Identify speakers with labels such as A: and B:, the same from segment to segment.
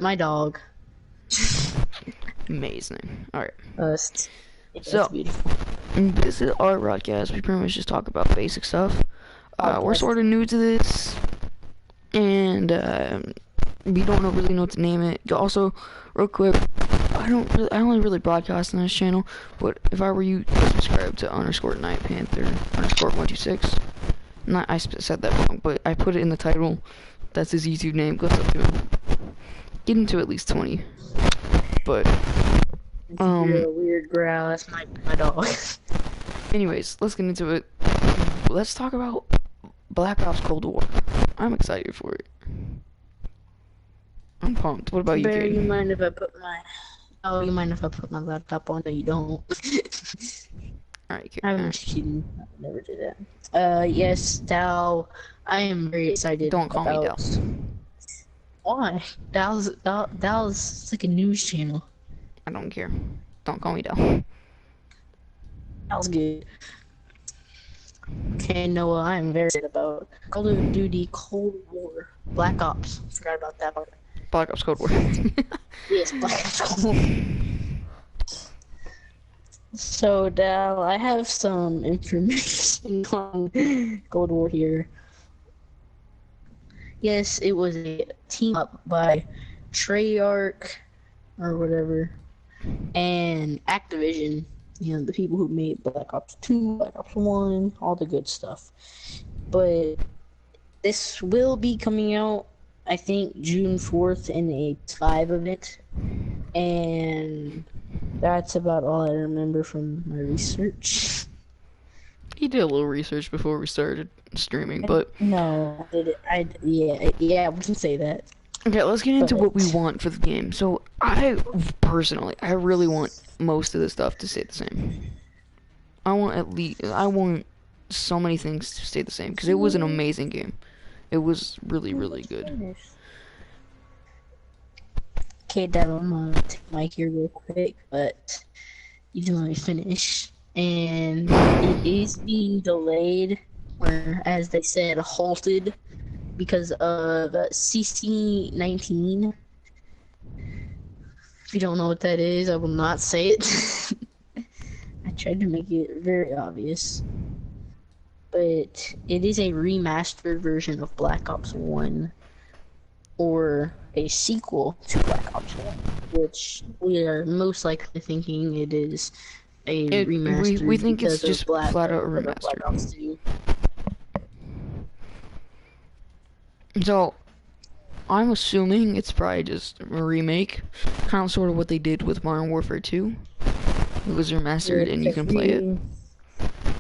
A: my dog.
B: Amazing. All right.
A: That's
B: So,
A: beautiful.
B: this is our broadcast. We pretty much just talk about basic stuff. We're
A: Podcast.
B: sort of new to this, and we don't really know what to name it. Also, real quick, I only really broadcast on this channel, but if I were you, subscribe to underscore Night Panther underscore 126. Not, I said that wrong, but I put it in the title. That's his YouTube name. Goes up to him. Get him to at least 20. But,
A: You're a weird growl. That's my dog.
B: anyways, let's get into it. Let's talk about Black Ops Cold War. I'm excited for it. I'm pumped. What about you,
A: Barry,
B: kid?
A: you mind if I put my... Oh, you mind if I put my laptop on? No, you don't.
B: Alright, kid.
A: I'm just kidding. I would never do that. Yes, Dal. I am very excited
B: Don't call me Dal.
A: Why? Dal's like a news channel.
B: I don't care. Don't call me Dal.
A: Dal's good. Okay, Noah, I am very excited about Call of Duty Cold War. Black Ops. Forgot about that part.
B: Black Ops Cold War.
A: Yes, Black Ops Cold War. So, Dal, I have some information on Cold War here. Yes, it was a team up by Treyarch or whatever and Activision. You know, the people who made Black Ops 2, Black Ops 1, all the good stuff. But this will be coming out, I think, June 4th in a 5 event. And that's about all I remember from my research.
B: He did a little research before we started streaming, but...
A: No, I wouldn't say that.
B: Okay, let's get into what we want for the game. So, I really want most of the stuff to stay the same. I want so many things to stay the same, because it was an amazing game. It was really, really good.
A: Okay, Dad, I'm gonna take Mike here real quick, but you can let me finish. And it is being delayed, or as they said, halted, because of CC19. If you don't know what that is, I will not say it. I tried to make it very obvious. But it is a remastered version of Black Ops 1, or a sequel to Black Ops 1, which we are most likely thinking it is a remaster.
B: We think it's just flat out a remaster.
A: Black Ops 2.
B: So, I'm assuming it's probably just a remake, kind of sort of what they did with Modern Warfare 2. It was remastered and you can play it.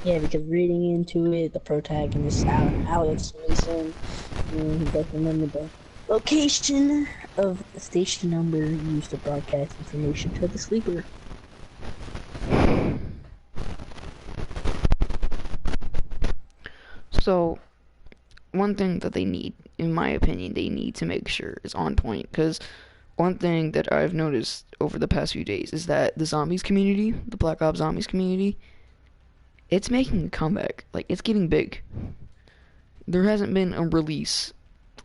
A: Yeah, because reading into it, the protagonist, Alex Mason, and he doesn't remember the location of the station number used to broadcast information to the sleeper.
B: So, one thing that they need, in my opinion, they need to make sure is on point, because one thing that I've noticed over the past few days is that the zombies community, the Black Ops zombies community, it's making a comeback. Like, it's getting big. There hasn't been a release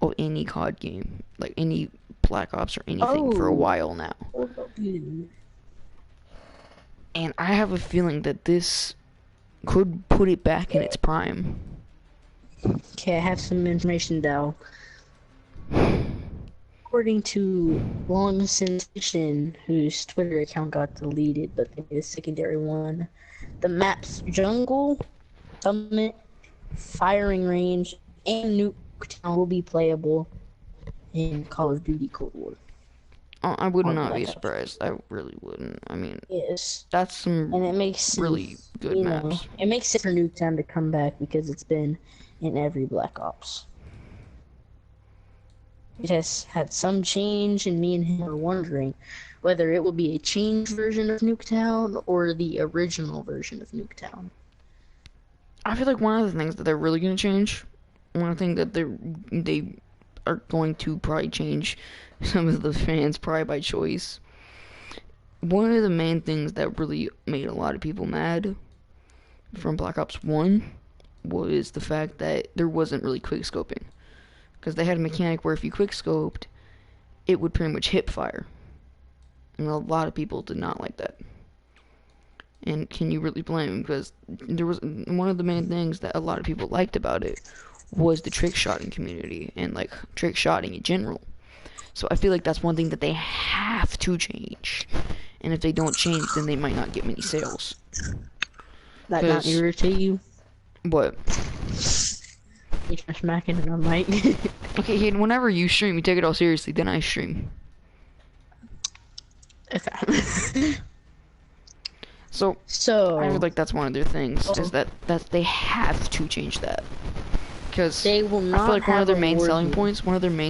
B: of any COD game, like any Black Ops or anything, for a while now. And I have a feeling that this could put it back in its prime.
A: Okay, I have some information now. According to Long Sensation, whose Twitter account got deleted, but they made a secondary one, the maps Jungle, Summit, Firing Range, and Nuketown will be playable in Call of Duty Cold War.
B: I would not be surprised. I really wouldn't. I mean,
A: yes,
B: that's some
A: and it makes
B: really good maps.
A: It makes sense for Nuketown to come back because it's been in every Black Ops. It has had some change, and me and him are wondering whether it will be a changed version of Nuketown or the original version of Nuketown.
B: I feel like one of the things that they're really going to change, one thing that they are going to probably change some of the fans probably by choice. One of the main things that really made a lot of people mad from Black Ops 1 was the fact that there wasn't really quick scoping. Because they had a mechanic where if you quick scoped, it would pretty much hip fire. And a lot of people did not like that. And can you really blame him? Because there was one of the main things that a lot of people liked about it was the trick shotting community and like trick shotting in general. So I feel like that's one thing that they have to change. And if they don't change, then they might not get many sales.
A: That not irritate you?
B: What?
A: You're smacking it on mic.
B: Okay, Hayden, whenever you stream, you take it all seriously, then I stream.
A: Okay.
B: So I feel like that's one of their things, is that they have to change that. Because
A: they will not
B: I feel like one of their main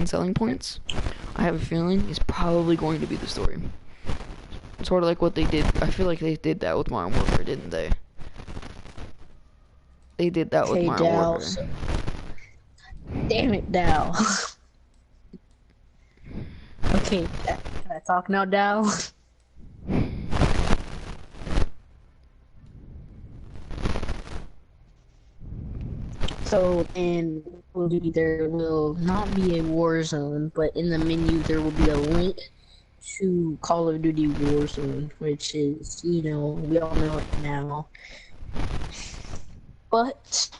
B: selling
A: points,
B: I have a feeling, is probably going to be the story. Sort of like what they did. I feel like they did that with Modern Warfare, didn't they? They did that with Modern Warfare.
A: Damn it, Dow. Okay, can I talk now, Dow? So in Call of Duty there will not be a war zone, but in the menu there will be a link to Call of Duty Warzone, which is, you know, we all know it now. But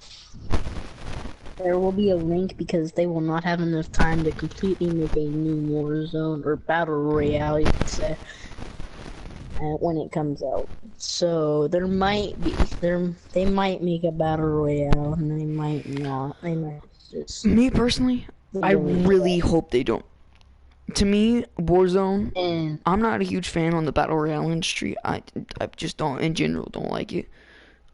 A: there will be a link because they will not have enough time to completely make a new Warzone or Battle Royale, you could say, when it comes out. So there might be, they might make a Battle Royale and they might not. They might just...
B: Me personally, I really hope they don't. To me, Warzone, and I'm not a huge fan on the Battle Royale industry. I just don't, in general, don't like it.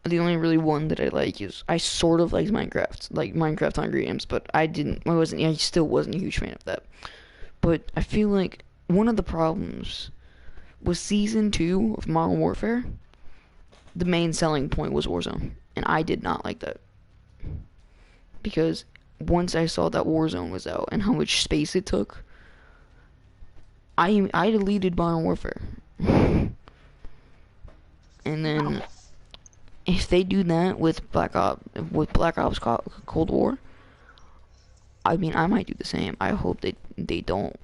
B: The only really one that I like is, I sort of like Minecraft, Hunger Games, but I still wasn't a huge fan of that. But I feel like one of the problems was Season 2 of Modern Warfare. The main selling point was Warzone, and I did not like that. Because once I saw that Warzone was out and how much space it took, I deleted Modern Warfare. And then if they do that with Black Ops Cold War, I mean, I might do the same. I hope they don't.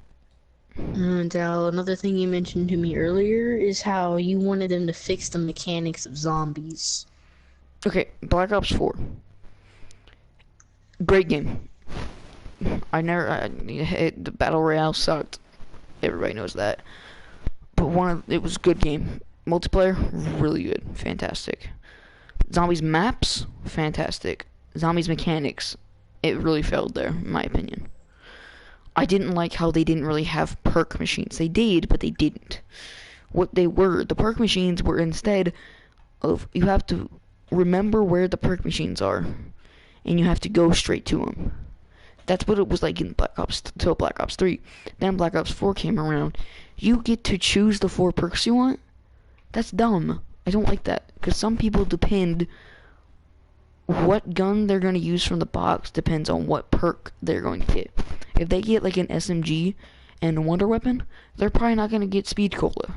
A: And another thing you mentioned to me earlier is how you wanted them to fix the mechanics of zombies.
B: Okay, Black Ops 4. Great game. The Battle Royale sucked. Everybody knows that. But it was a good game. Multiplayer, really good. Fantastic. Zombies maps, fantastic. Zombies mechanics, it really failed there, in my opinion. I didn't like how they didn't really have perk machines. They did, but they didn't. The perk machines were instead of, you have to remember where the perk machines are, and you have to go straight to them. That's what it was like in Black Ops till Black Ops 3. Then Black Ops 4 came around. You get to choose the 4 perks you want? That's dumb. I don't like that, because some people depend, what gun they're going to use from the box depends on what perk they're going to get. If they get like an SMG and a wonder weapon, they're probably not going to get speed cola.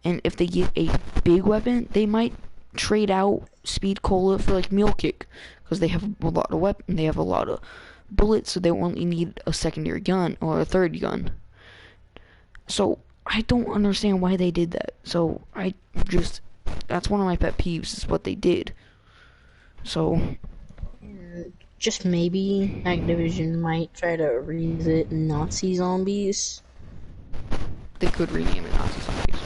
B: And if they get a big weapon, they might trade out speed cola for like mule kick, because they have a lot of they have a lot of bullets, so they only need a secondary gun or a third gun. So I don't understand why they did that. So that's one of my pet peeves, is what they did. So
A: just maybe Activision might try to revisit Nazi zombies.
B: They could rename it Nazi zombies.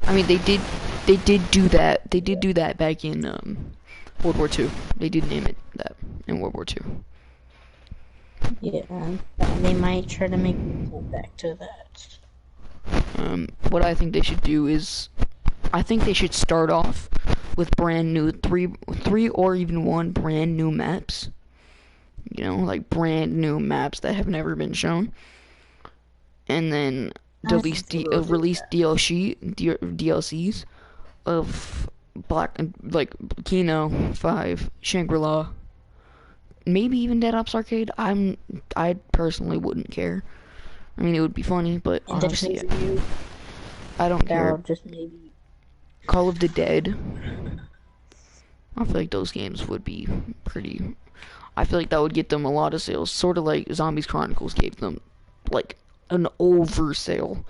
B: I mean, they did do that. They did do that back in World War II. They did name it that in World War II.
A: Yeah, they might try to make me go back to that.
B: What I think they should do is, I think they should start off with brand new three or even one brand new maps. You know, like brand new maps that have never been shown, and then release DLCs of Kino 5, Shangri-La, maybe even Dead Ops Arcade. I personally wouldn't care. I mean, it would be funny, but honestly, I don't care.
A: Just maybe
B: Call of the Dead. I feel like those games would be pretty. I feel like that would get them a lot of sales, sort of like Zombies Chronicles gave them like an oversale.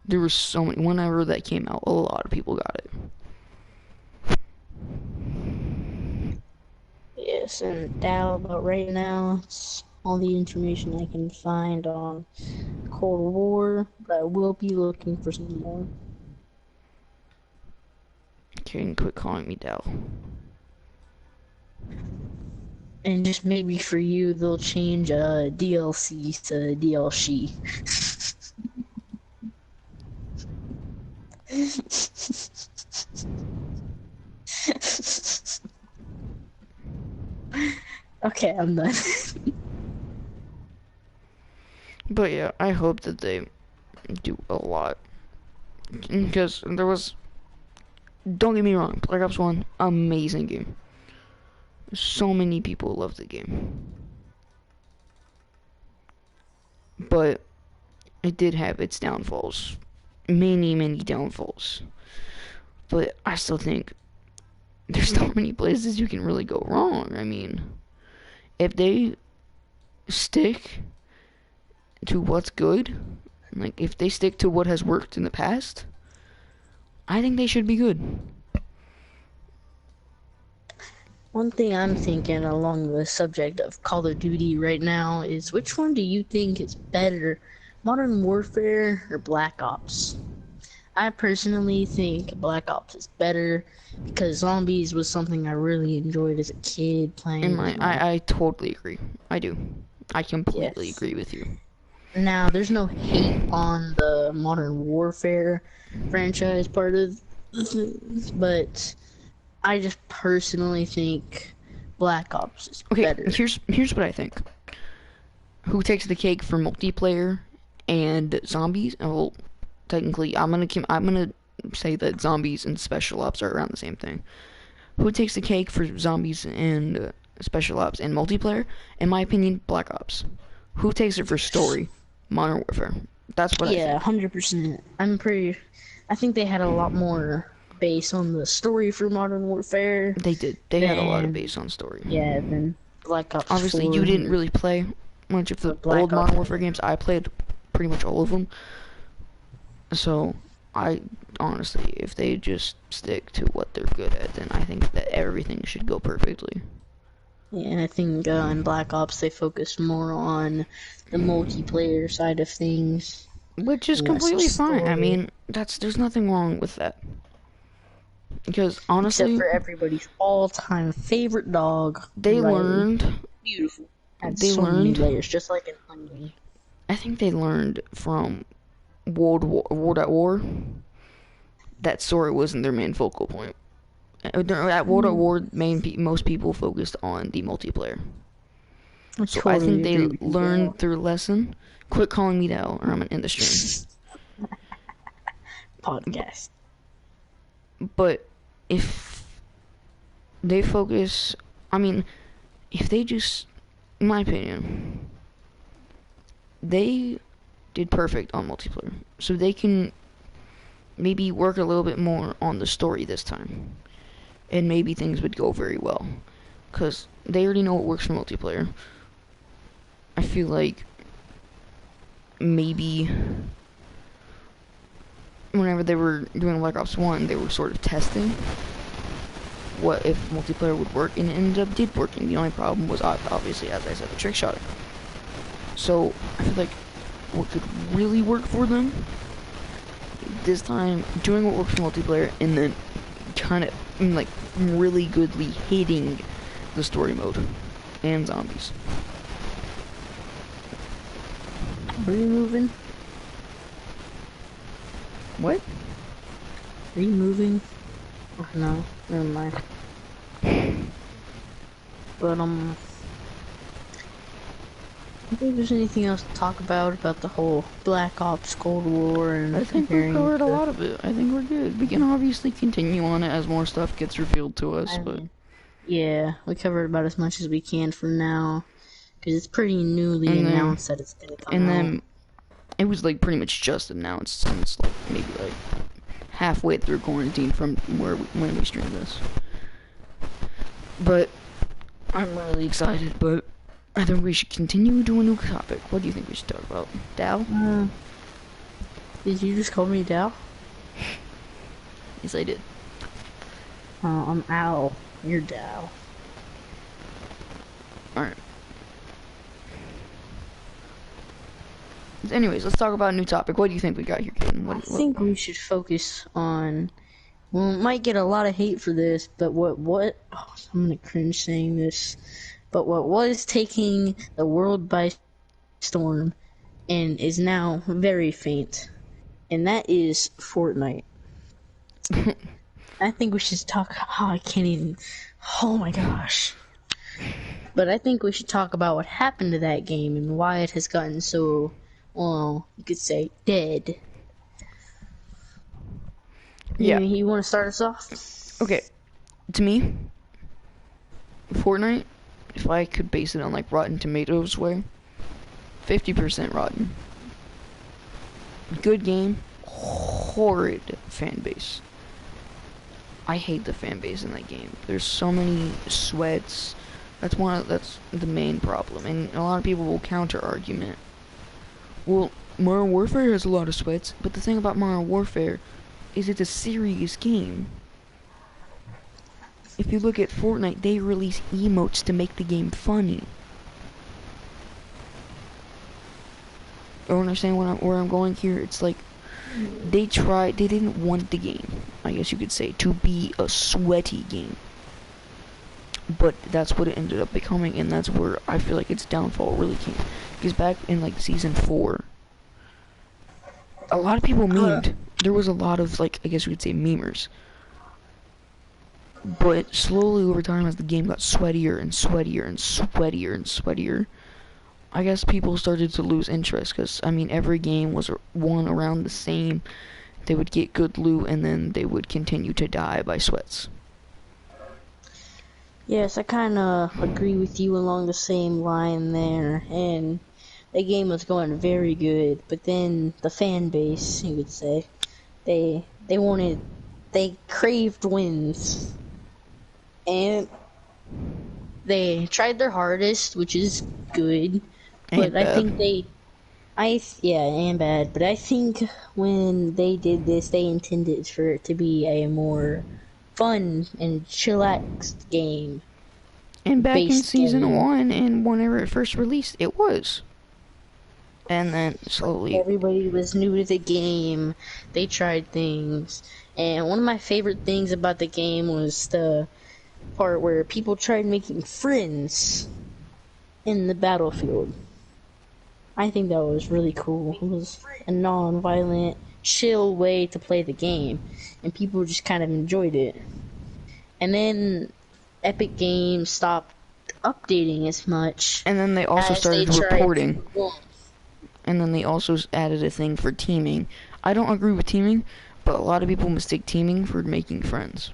B: There were so many. Whenever that came out, a lot of people got it.
A: Yes, and Dow, about right now, it's all the information I can find on Cold War, but I will be looking for some more.
B: Okay, and quit calling me Dal.
A: And just maybe for you, they'll change DLC to DLC. Okay, I'm done.
B: But yeah, I hope that they do a lot. Because there was... Don't get me wrong, Black Ops 1, amazing game. So many people love the game. But it did have its downfalls. Many, many downfalls. But I still think there's so many places you can really go wrong. I mean, if they stick to what's good, like if they stick to what has worked in the past, I think they should be good.
A: One thing I'm thinking along the subject of Call of Duty right now is, which one do you think is better, Modern Warfare or Black Ops? I personally think Black Ops is better because Zombies was something I really enjoyed as a kid playing.
B: I totally agree. I do. I completely
A: Yes.
B: agree with you.
A: Now, there's no hate on the Modern Warfare franchise part of things, but I just personally think Black Ops is
B: Okay,
A: better.
B: here's what I think. Who takes the cake for multiplayer and zombies? Well, technically, I'm gonna say that zombies and special ops are around the same thing. Who takes the cake for zombies and special ops and multiplayer? In my opinion, Black Ops. Who takes it for story? Modern Warfare. That's what I think.
A: 100%. I think they had a lot more base on the story for Modern Warfare.
B: They did. They had a lot of
A: Then-
B: base on story.
A: Yeah, then Black Ops
B: Obviously,
A: 4.
B: you didn't really play much of the
A: Black
B: old
A: Ops.
B: Modern Warfare games. I played pretty much all of them. So, I honestly, if they just stick to what they're good at, then I think that everything should go perfectly.
A: Yeah, I think in Black Ops they focus more on the multiplayer side of things.
B: Which is
A: Yeah,
B: completely
A: some
B: fine. I
A: story.
B: mean, there's nothing wrong with that. Because
A: Except
B: honestly,
A: for everybody's all-time favorite dog.
B: they
A: Riley.
B: learned.
A: Beautiful. Had
B: They
A: so many
B: learned-
A: layers, just like an onion.
B: I think they learned from World at War that story wasn't their main focal point. At World at War, most people focused on the multiplayer. So I think they learned their lesson. Quit calling me Dal, or I'm gonna end the stream.
A: podcast.
B: But if they focus, I mean, if they just, in my opinion, they did perfect on multiplayer. So they can maybe work a little bit more on the story this time. And maybe things would go very well. Because they already know what works for multiplayer. I feel like maybe whenever they were doing Black Ops 1, they were sort of testing what if multiplayer would work, and it ended up did working. The only problem was obviously, as I said, the trick shot. So I feel like what could really work for them this time, doing what works for multiplayer, and then kind of like really goodly hitting the story mode and zombies.
A: Are you moving?
B: What?
A: Are you moving? Oh, no, never mind. But I think there's anything else to talk about the whole Black Ops Cold War and
B: I think we
A: comparing
B: covered a
A: to-
B: lot of it. I think we're good. We can obviously continue on it as more stuff gets revealed to us,
A: I
B: but
A: mean, yeah, we covered about as much as we can for now, because it's pretty newly
B: And then-
A: announced that it's gonna come
B: and
A: out.
B: then it was like pretty much just announced since like maybe like halfway through quarantine from when we streamed this. But I'm really excited, but I think we should continue to a new topic. What do you think we should talk about? Dal?
A: Did you just call me Dow?
B: Yes, I did.
A: I'm Al. You're Dow.
B: Alright. Anyways, let's talk about a new topic. What do you think we got here, Caden?
A: I think we should focus on. Well, we might get a lot of hate for this, but oh, I'm gonna cringe saying this. But what was taking the world by storm and is now very faint, and that is Fortnite. I think we should talk. Oh, I can't even. Oh my gosh. But I think we should talk about what happened to that game and why it has gotten so, well, you could say, dead.
B: Yeah.
A: You want to start us off?
B: Okay. To me, Fortnite, if I could base it on like Rotten Tomatoes way, 50% rotten. Good game, horrid fan base. I hate the fan base in that game. There's so many sweats. That's the main problem. And a lot of people will counter argument. Well, Modern Warfare has a lot of sweats, but the thing about Modern Warfare is it's a serious game. If you look at Fortnite, they release emotes to make the game funny. You understand where I'm going here? It's like they didn't want the game, I guess you could say, to be a sweaty game. But that's what it ended up becoming, and that's where I feel like its downfall really came. Because back in like season 4, a lot of people memed. There was a lot of, like, I guess you could say memers. But slowly over time, as the game got sweatier and sweatier and sweatier and sweatier, I guess people started to lose interest. Because, I mean, every game was one around the same. They would get good loot, and then they would continue to die by sweats.
A: Yes, I kind of agree with you along the same line there. And the game was going very good, but then the fan base, you would say, they craved wins. And they tried their hardest, which is good, but I think and bad, but I think when they did this, they intended for it to be a more fun and chillaxed game.
B: And back in season 1, and whenever it first released, it was. And then slowly
A: everybody was new to the game. They tried things, and one of my favorite things about the game was the part where people tried making friends in the battlefield. I think that was really cool. It was a non-violent, chill way to play the game, and people just kind of enjoyed it. And then Epic Games stopped updating as much.
B: And then they also started reporting. And then they also added a thing for teaming. I don't agree with teaming, but a lot of people mistake teaming for making friends.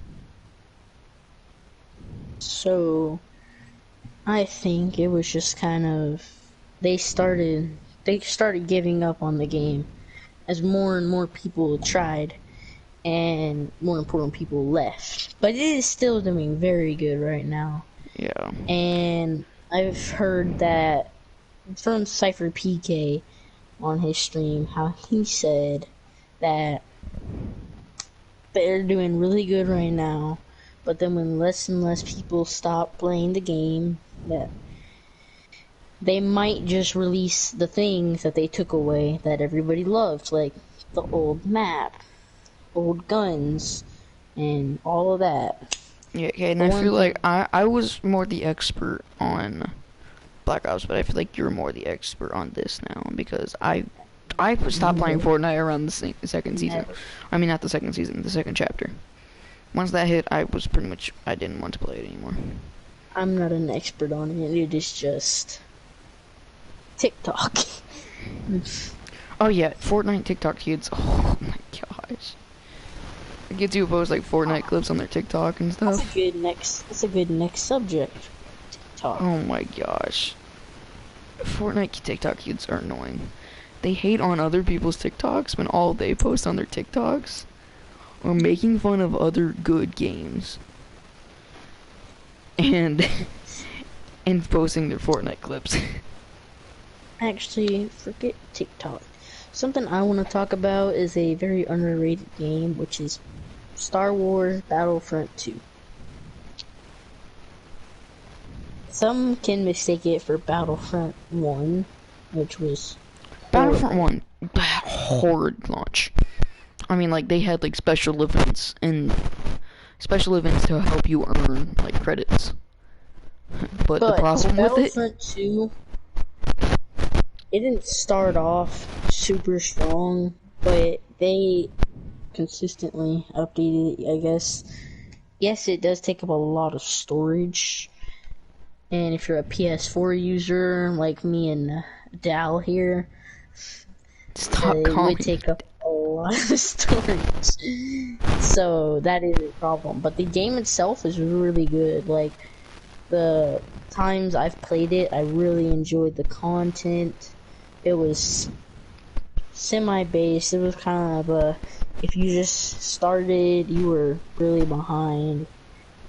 A: So, I think it was just kind of they started giving up on the game as more and more people tried, and more important people left. But it is still doing very good right now.
B: Yeah.
A: And I've heard that from Cypher PK on his stream, how he said that they're doing really good right now, but then when less and less people stop playing the game, that they might just release the things that they took away that everybody loved, like the old map, old guns, and all of that.
B: Yeah, okay, and I feel like I was more the expert on Black Ops, but I feel like you're more the expert on this now, because I stopped playing Fortnite around the second season. I mean, not the second season, the second chapter. Once that hit, I was pretty much, I didn't want to play it anymore.
A: I'm not an expert on it. It is just TikTok.
B: Oh yeah, Fortnite TikTok kids. Oh my gosh. The kids who post like Fortnite clips on their TikTok and stuff.
A: That's a good next subject. TikTok.
B: Oh my gosh. Fortnite TikTok kids are annoying. They hate on other people's TikToks when all they post on their TikToks are making fun of other good games. And posting their Fortnite clips.
A: Actually, forget TikTok. Something I want to talk about is a very underrated game, which is Star Wars Battlefront 2. Some can mistake it for Battlefront 1, which was
B: Battlefront
A: horrible.
B: 1 hard launch. I mean, like, they had like special events to help you earn like credits. But the
A: But
B: problem with it,
A: Battlefront 2, it didn't start off super strong, but they consistently updated it, I guess. Yes, it does take up a lot of storage, and if you're a PS4 user like me and Dal here,
B: stop
A: it would
B: calling.
A: take up a lot of storage. So that is a problem. But the game itself is really good. Like, the times I've played it, I really enjoyed the content. It was semi-based. It was kind of a, if you just started, you were really behind.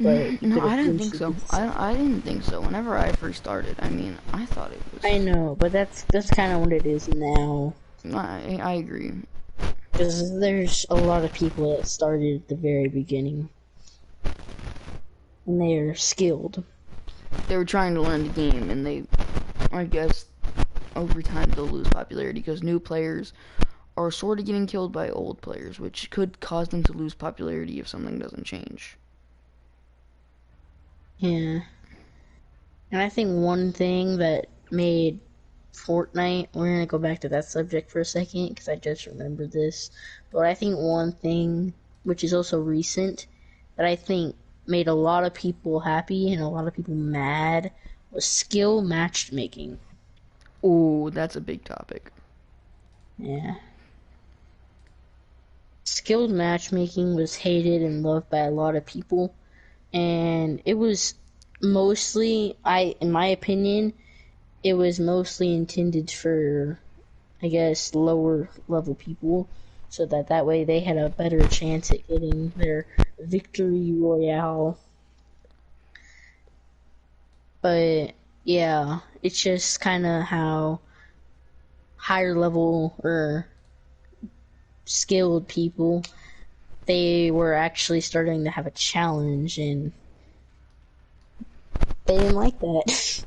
A: But you
B: No,
A: could
B: I didn't think
A: eventually
B: so. I didn't think so. Whenever I first started, I mean, I thought it was.
A: I know, but that's kind of what it is now.
B: I agree.
A: Because there's a lot of people that started at the very beginning. And they're skilled.
B: They were trying to learn the game, and they, I guess, over time they'll lose popularity because new players are sort of getting killed by old players, which could cause them to lose popularity if something doesn't change.
A: Yeah. And I think one thing that made Fortnite, we're gonna go back to that subject for a second because I just remembered this. But I think one thing, which is also recent, that I think made a lot of people happy and a lot of people mad was skill matchmaking.
B: Oh, that's a big topic.
A: Yeah. Skilled matchmaking was hated and loved by a lot of people, and it was mostly, in my opinion, it was mostly intended for, I guess, lower level people, so that way they had a better chance at getting their victory royale. But yeah, it's just kind of how higher level or skilled people, they were actually starting to have a challenge, and they didn't like that.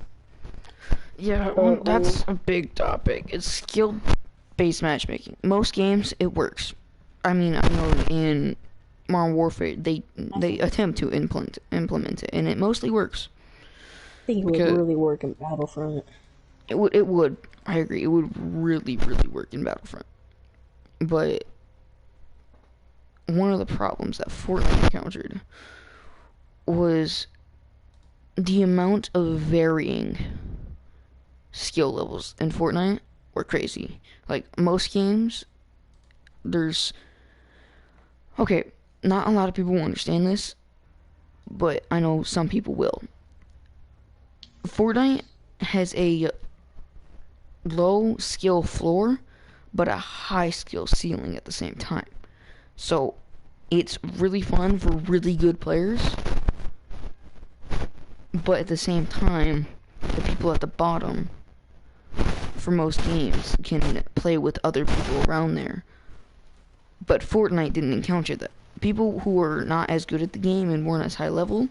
B: Yeah, well, that's a big topic. It's skill-based matchmaking. Most games, it works. I mean, I know in Modern Warfare, they attempt to implement it, and it mostly works.
A: I think it would
B: Because
A: really work in Battlefront.
B: it would. I agree. It would really, really work in Battlefront. But one of the problems that Fortnite encountered was the amount of varying skill levels in Fortnite were crazy. Like, most games, there's... Okay, not a lot of people will understand this, but I know some people will. Fortnite has a low skill floor, but a high skill ceiling at the same time. So, it's really fun for really good players, but at the same time, the people at the bottom, for most games, can play with other people around there. But Fortnite didn't encounter that. People who were not as good at the game and weren't as high level,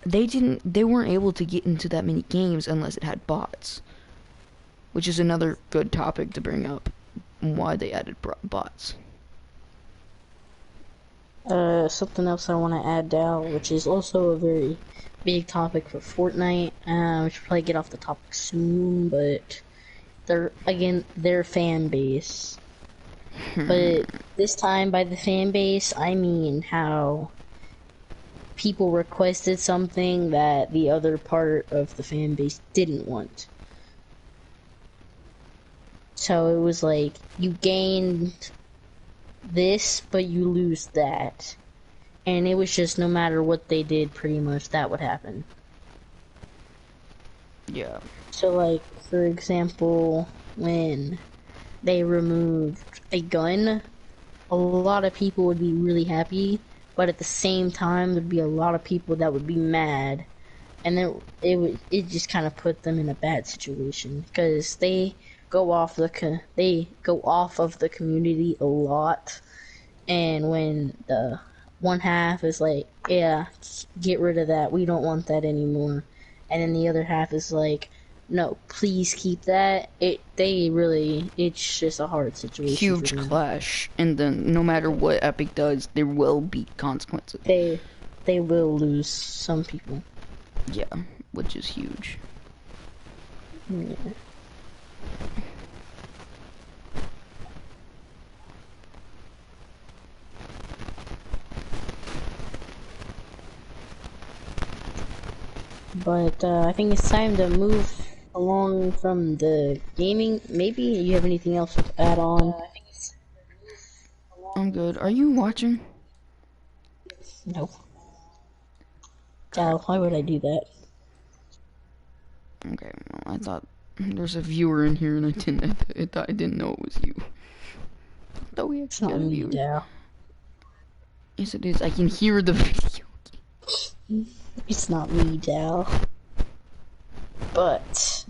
B: they weren't able to get into that many games unless it had bots. Which is another good topic to bring up, why they added bots.
A: Something else I want to add down, which is also a very big topic for Fortnite. We should probably get off the topic soon, but their fan base. But this time, by the fan base, I mean how people requested something that the other part of the fan base didn't want. So it was like, you gained this, but you lose that. And it was just, no matter what they did, pretty much that would happen.
B: Yeah.
A: So, like, for example, when they removed a gun, a lot of people would be really happy, but at the same time, there'd be a lot of people that would be mad. And then it just kind of put them in a bad situation, because they they go off of the community a lot, and when the one half is like, yeah, get rid of that, we don't want that anymore, and then the other half is like, no, please keep that. It's just a hard situation for
B: Huge
A: them.
B: clash, and then no matter what Epic does, there will be consequences.
A: They will lose some people.
B: Yeah, which is huge.
A: Yeah. But I think it's time to move along from the gaming. Maybe you have anything else to add on?
B: I'm good. Are you watching?
A: No. Cal, why would I do that?
B: Okay, well, I thought there's a viewer in here, and I didn't know it was you. I thought we
A: It's
B: actually
A: not
B: got a
A: me,
B: viewer.
A: Dal.
B: Yes, it is. I can hear the video.
A: It's not me, Dal. But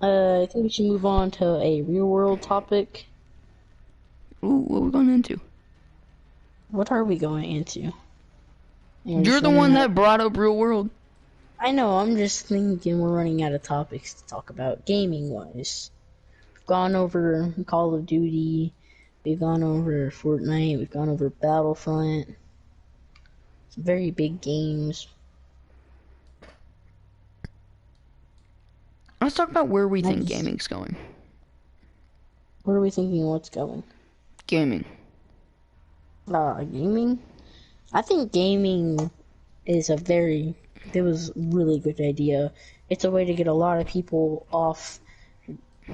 A: I think we should move on to a real world topic.
B: Ooh, what are we going into?
A: What are we going into?
B: You're the one that brought up real world.
A: I know, I'm just thinking we're running out of topics to talk about gaming wise. We've gone over Call of Duty, we've gone over Fortnite, we've gone over Battlefront. Some very big games.
B: Let's talk about where we think gaming's going.
A: Where are we thinking what's going?
B: Gaming.
A: Gaming? I think gaming is it was a really good idea. It's a way to get a lot of people off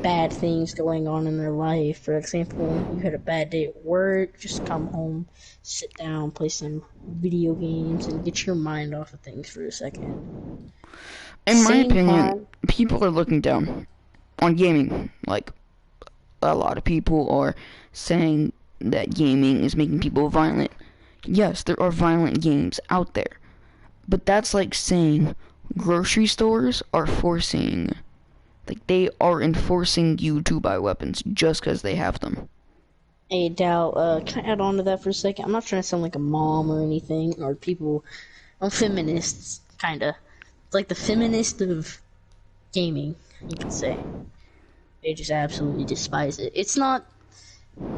A: bad things going on in their life. For example, you had a bad day at work, just come home, sit down, play some video games, and get your mind off of things for a second.
B: In my opinion, people are looking down on gaming. Like, a lot of people are saying that gaming is making people violent. Yes, there are violent games out there. But that's like saying grocery stores are they are enforcing you to buy weapons just because they have them.
A: Hey, Dal, can I add on to that for a second? I'm not trying to sound like a mom or anything, or people. I'm feminists, kinda. It's like the feminist of gaming, you could say. They just absolutely despise it. It's not.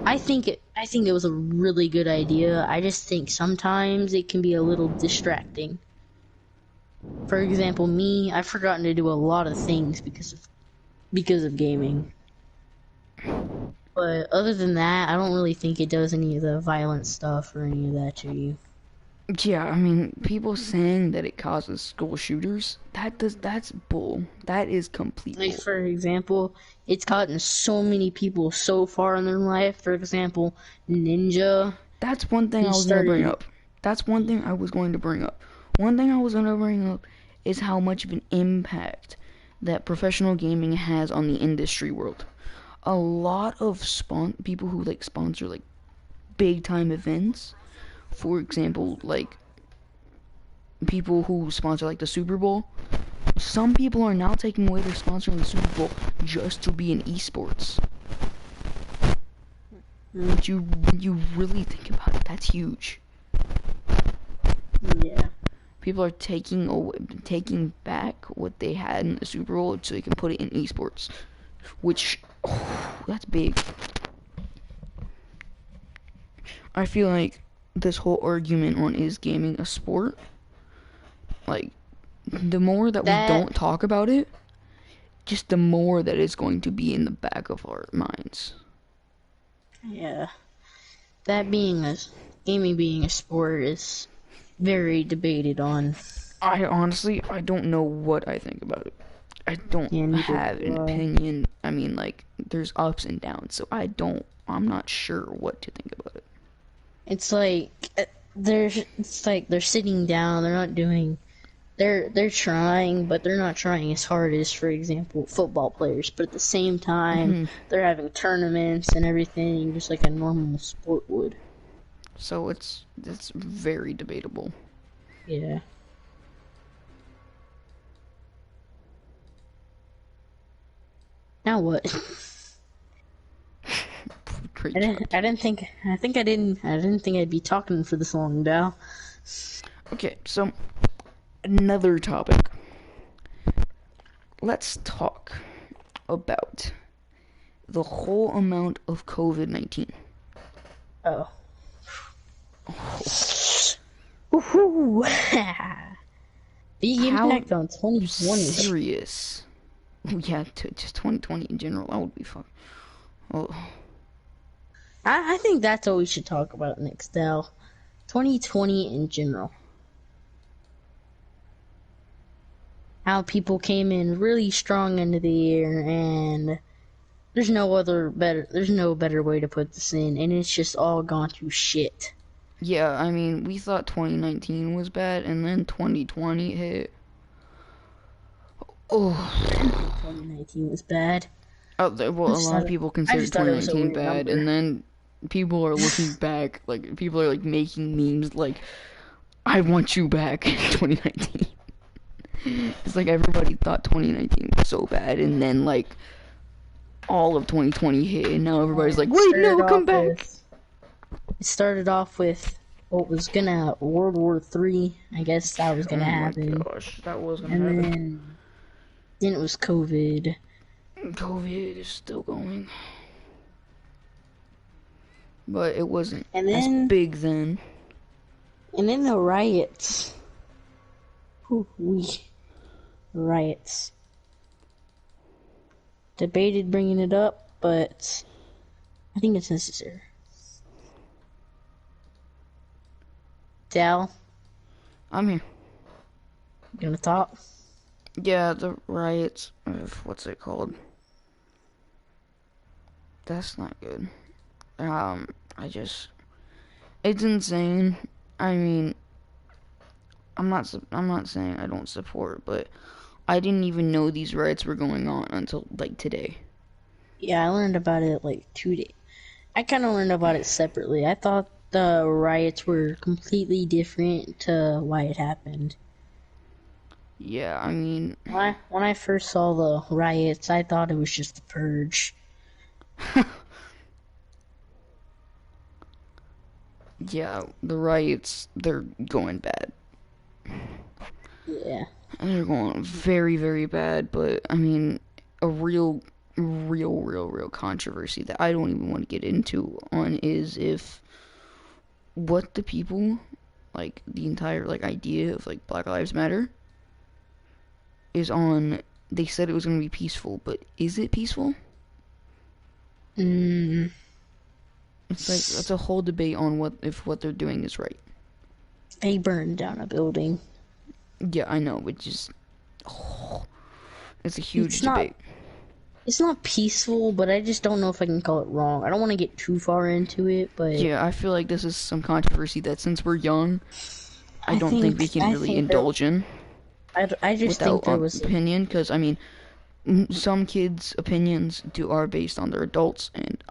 A: I think it was a really good idea. I just think sometimes it can be a little distracting. For example, me, I've forgotten to do a lot of things because of gaming. But other than that, I don't really think it does any of the violent stuff or any of that to you.
B: Yeah, I mean, people saying that it causes school shooters, that's bull. That is complete bull.
A: Like, for example, it's gotten so many people so far in their life. For example, Ninja.
B: That's one thing I was going to bring up. That's one thing I was going to bring up. One thing I was going to bring up is how much of an impact that professional gaming has on the industry world. A lot of people who like sponsor like big time events, for example, like people who sponsor like the Super Bowl, some people are now taking away their sponsoring the Super Bowl just to be in esports. But you really think about it, that's huge.
A: Yeah.
B: People are taking back what they had in the Super Bowl so they can put it in esports, which that's big. I feel like this whole argument on is gaming a sport, like, the more that we don't talk about it, just the more that it's going to be in the back of our minds.
A: Yeah. Gaming being a sport is very debated on.
B: I don't know what I think about it. I don't have an opinion. I mean, like, there's ups and downs, so I'm not sure what to think about it.
A: It's like they're sitting down, they're trying, but they're not trying as hard as, for example, football players. But at the same time, they're having tournaments and everything, just like a normal sport would.
B: So it's very debatable.
A: Yeah. Now what?
B: Great
A: I
B: job.
A: didn't. I didn't think. I think I didn't. I didn't think I'd be talking for this long, Dal.
B: Okay, so another topic. Let's talk about the whole amount of COVID-19.
A: Oh. Woohoo! Big
B: How
A: impact on 2020.
B: serious? Yeah, just 2020 in general. That would be fun. Oh,
A: I think that's what we should talk about next, Dal. 2020 in general. How people came in really strong into the year, and there's no better way to put this in, and it's just all gone to shit.
B: yeah, I mean, we thought 2019 was bad, and then 2020 hit. Oh,
A: 2019 was bad.
B: well, a lot of people
A: I
B: consider
A: just thought it was a
B: 2019
A: weird
B: bad,
A: number.
B: and then people are looking back, like, people are, like, making memes, like, I want you back in 2019. It's like everybody thought 2019 was so bad, and then, like, all of 2020 hit, and now everybody's like, wait, no, come back!
A: It started off with what was World War III. I guess that was gonna happen.
B: Oh my gosh, that was gonna
A: And
B: happen.
A: then it was COVID.
B: COVID is still going. But it wasn't
A: And
B: as
A: then
B: big then.
A: And then the riots. Whew-wee. Riots. Debated bringing it up, but I think it's necessary. Dal,
B: I'm here.
A: you gonna talk?
B: Yeah, the riots of, what's it called? That's not good. It's insane. I mean, I'm not saying I don't support, but I didn't even know these riots were going on until, like, today.
A: Yeah, I learned about it like 2 days. I kind of learned about it separately. I thought the riots were completely different to why it happened.
B: Yeah, I mean,
A: When I first saw the riots, I thought it was just a purge.
B: yeah, the riots, they're going bad.
A: Yeah.
B: They're going very, very bad, but I mean, a real controversy that I don't even want to get into on is if what the people, like, the entire, like, idea of, like, Black Lives Matter is on. They said it was going to be peaceful, but is it peaceful?
A: Mm,
B: It's like, that's a whole debate on what they're doing is right.
A: they burned down a building.
B: Yeah, I know, which is, it's a huge debate.
A: It's not peaceful, but I just don't know if I can call it wrong. I don't want to get too far into it, but
B: Yeah, I feel like this is some controversy that since we're young, I don't think we can really indulge in
A: I just think
B: without
A: there was
B: opinion, because I mean, some kids' opinions are based on their adults, and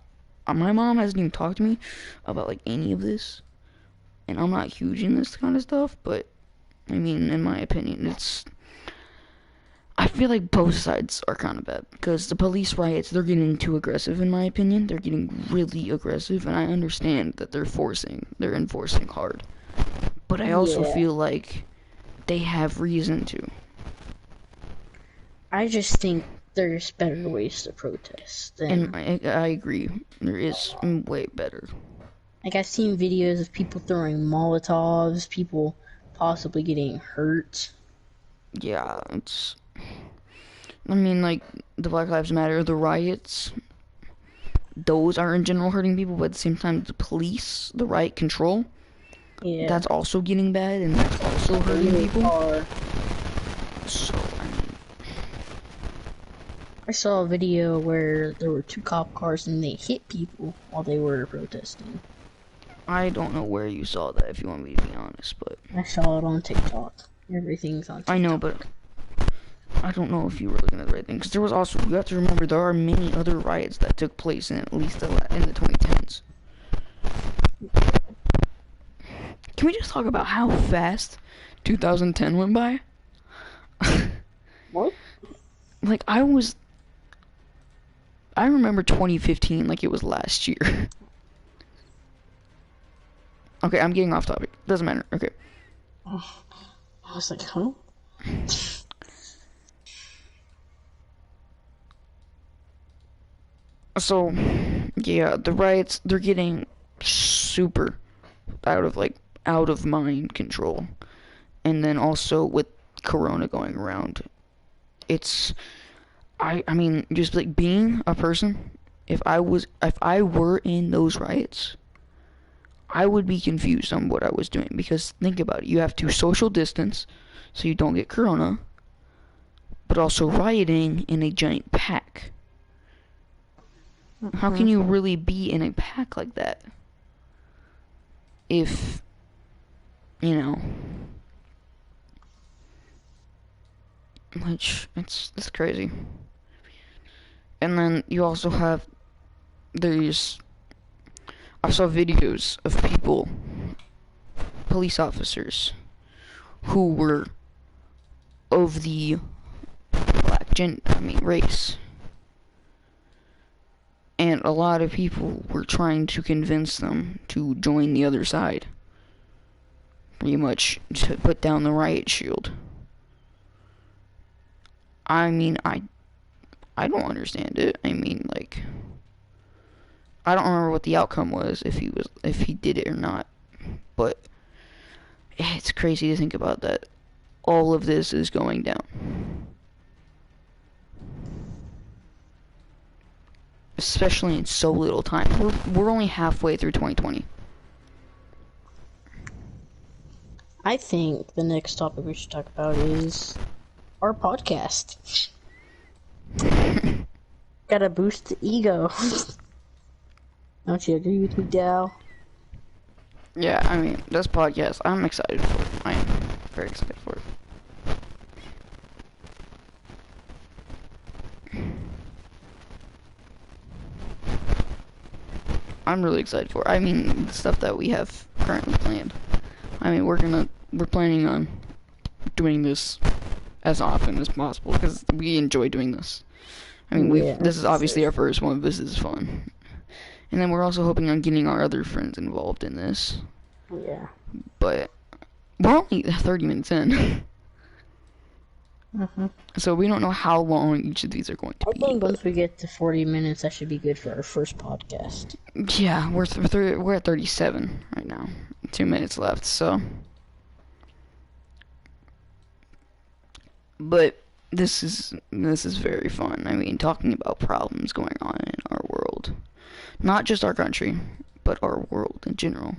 B: my mom hasn't even talked to me about, like, any of this, and I'm not huge in this kind of stuff, but I mean, in my opinion, I feel like both sides are kind of bad, because the police riots, they're getting too aggressive, in my opinion. They're getting really aggressive, and I understand that they're enforcing hard, but I also feel like they have reason to.
A: I just think there's better ways to protest than.
B: And I agree. There is way better.
A: Like, I've seen videos of people throwing Molotovs, people possibly getting hurt.
B: Yeah, I mean, like, the Black Lives Matter, the riots, those are in general hurting people, but at the same time, the police, the riot control,
A: Yeah.
B: that's also getting bad, and that's also hurting people.
A: Are.
B: So, I mean,
A: I saw a video where there were 2 cop cars and they hit people while they were protesting.
B: I don't know where you saw that, if you want me to be honest, but
A: I saw it on TikTok. Everything's on TikTok.
B: I know, but I don't know if you were looking at the right thing, because there was also, you have to remember, there are many other riots that took place in at least in the 2010s. Can we just talk about how fast 2010 went by?
A: What?
B: Like, I remember 2015 like it was last year. Okay, I'm getting off topic. Doesn't matter. Okay.
A: I was like, huh?
B: So, yeah, the riots, they're getting super out of mind control. And then also with Corona going around, it's, I mean, just like being a person, if I were in those riots, I would be confused on what I was doing because think about it, you have to social distance so you don't get Corona, but also rioting in a giant pack. How can you really be in a pack like that? If, you know, which it's crazy. And then you also have I saw videos of people, police officers, who were of the race. And a lot of people were trying to convince them to join the other side. Pretty much to put down the riot shield. I mean, I don't understand it. I mean, like, I don't remember what the outcome was if he did it or not. But it's crazy to think about that. All of this is going down. Especially in so little time. We're only halfway through 2020.
A: I think the next topic we should talk about is our podcast. Gotta boost the ego. Don't you agree with me, Dal?
B: Yeah, I mean, this podcast, I'm excited for it. I am very excited for it. I'm really excited for it. I mean, the stuff that we have currently planned. I mean, we're planning on doing this as often as possible because we enjoy doing this. I mean, this is obviously our first one. This is fun. And then we're also hoping on getting our other friends involved in this.
A: Yeah.
B: But we're only 30 minutes in. So we don't know how long each of these are going to be.
A: I think once we get to 40 minutes, that should be good for our first podcast.
B: Yeah, we're at 37 right now. 2 minutes left, so. But this is very fun. I mean, talking about problems going on in our world, not just our country, but our world in general.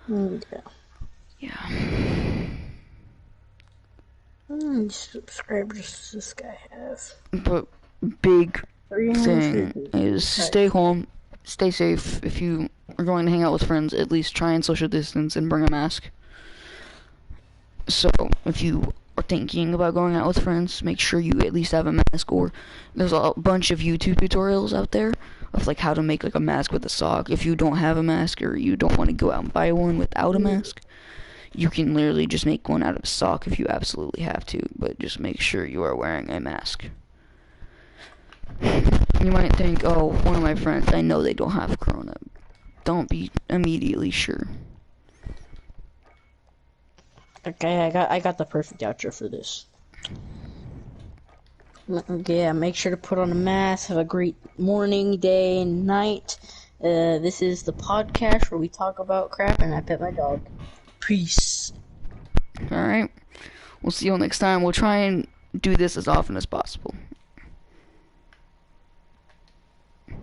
A: Yeah.
B: Yeah.
A: How many subscribers does this guy have?
B: But big thing is stay home, stay safe. If you are going to hang out with friends, at least try and social distance and bring a mask. So if you are thinking about going out with friends, make sure you at least have a mask. Or there's a bunch of YouTube tutorials out there of like how to make like a mask with a sock. If you don't have a mask or you don't want to go out and buy one without a mask, you can literally just make one out of a sock if you absolutely have to, but just make sure you are wearing a mask. You might think, oh, one of my friends, I know they don't have corona. Don't be immediately sure.
A: Okay, I got the perfect outro for this. Yeah, make sure to put on a mask. Have a great morning, day, and night. This is the podcast where we talk about crap and I pet my dog. Peace.
B: Alright. We'll see you all next time. We'll try and do this as often as possible.